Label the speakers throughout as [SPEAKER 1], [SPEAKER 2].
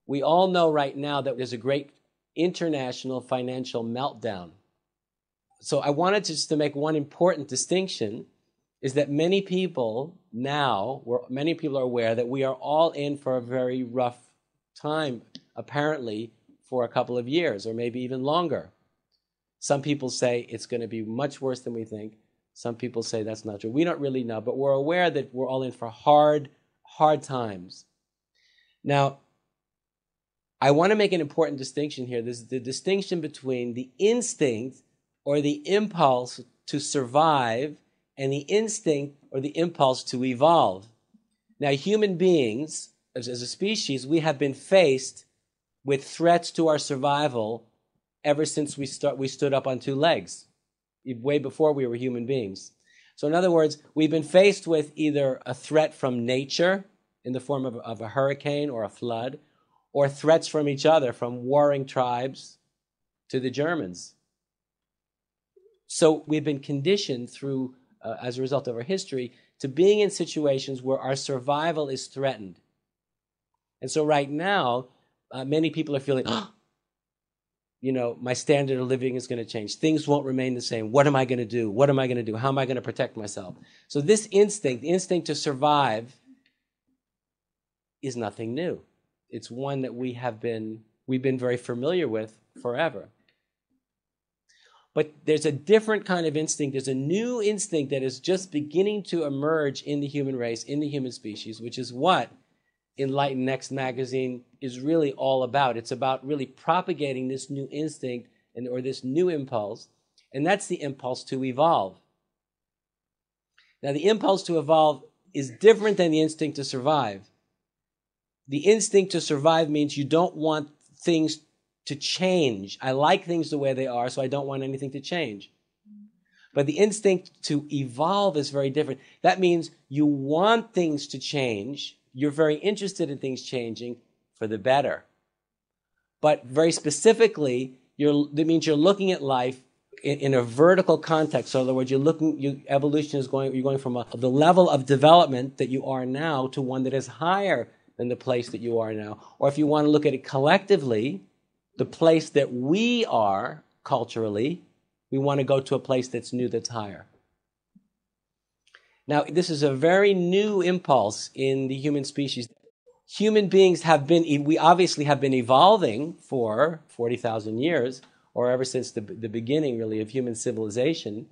[SPEAKER 1] We all know right now that there's a great international financial meltdown. So I wanted just to make one important distinction, is that many people are aware that we are all in for a very rough time, apparently, for a couple of years or maybe even longer. Some people say it's going to be much worse than we think. Some people say that's not true. We don't really know, but we're aware that we're all in for hard times. Now, I want to make an important distinction here. There's the distinction between the instinct or the impulse to survive and the instinct or the impulse to evolve. Now, human beings, as a species, we have been faced with threats to our survival ever since we stood up on two legs, way before we were human beings. So in other words, we've been faced with either a threat from nature in the form of a hurricane or a flood, or threats from each other, from warring tribes to the Germans. So we've been conditioned through, as a result of our history, to being in situations where our survival is threatened. And so right now, many people are feeling, my standard of living is going to change. Things won't remain the same. What am I going to do? What am I going to do? How am I going to protect myself? So this instinct, the instinct to survive, is nothing new. It's one that we've been very familiar with forever. But there's a different kind of instinct. There's a new instinct that is just beginning to emerge in the human race, in the human species, which is what EnlightenNext magazine is really all about. It's about really propagating this new instinct or this new impulse, and that's the impulse to evolve. Now, the impulse to evolve is different than the instinct to survive. The instinct to survive means you don't want things to change. I like things the way they are, so I don't want anything to change. But the instinct to evolve is very different. That means you want things to change. You're very interested in things changing for the better. But very specifically, that means you're looking at life in a vertical context. So in other words, evolution is you're going from the level of development that you are now to one that is higher than the place that you are now. Or if you want to look at it collectively, the place that we are culturally, we want to go to a place that's new, that's higher. Now, this is a very new impulse in the human species. Human beings we obviously have been evolving for 40,000 years, or ever since the beginning, really, of human civilization.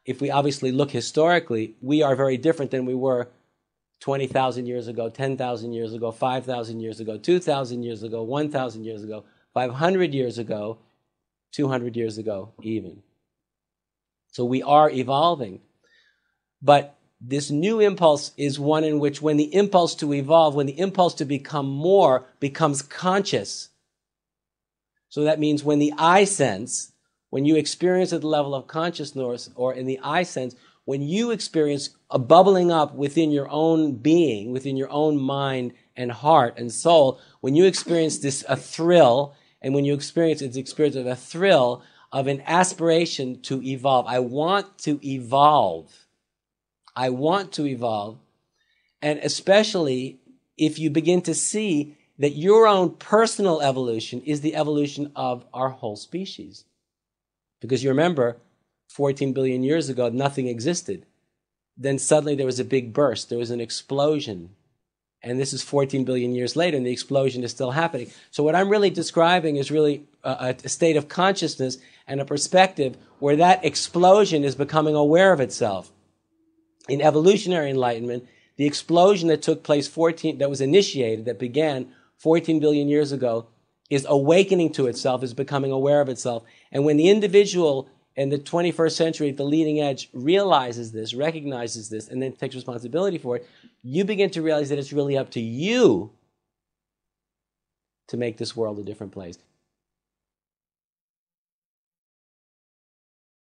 [SPEAKER 1] If we obviously look historically, we are very different than we were 20,000 years ago, 10,000 years ago, 5,000 years ago, 2,000 years ago, 1,000 years ago, 500 years ago, 200 years ago even. So we are evolving. But this new impulse is one in which when the impulse to evolve, when the impulse to become more becomes conscious. So that means when the I sense, when you experience at the level of consciousness or in the I sense, when you experience a bubbling up within your own being, within your own mind and heart and soul, when you experience a thrill, and when you experience it's the experience of a thrill of an aspiration to evolve. I want to evolve. I want to evolve. And especially if you begin to see that your own personal evolution is the evolution of our whole species. Because you remember, 14 billion years ago, nothing existed. Then suddenly there was a big burst. There was an explosion. And this is 14 billion years later, and the explosion is still happening. So what I'm really describing is really a state of consciousness and a perspective where that explosion is becoming aware of itself. In evolutionary enlightenment, the explosion that took place that began 14 billion years ago, is awakening to itself, is becoming aware of itself. And when the individual in the 21st century at the leading edge realizes this, recognizes this, and then takes responsibility for it, you begin to realize that it's really up to you to make this world a different place.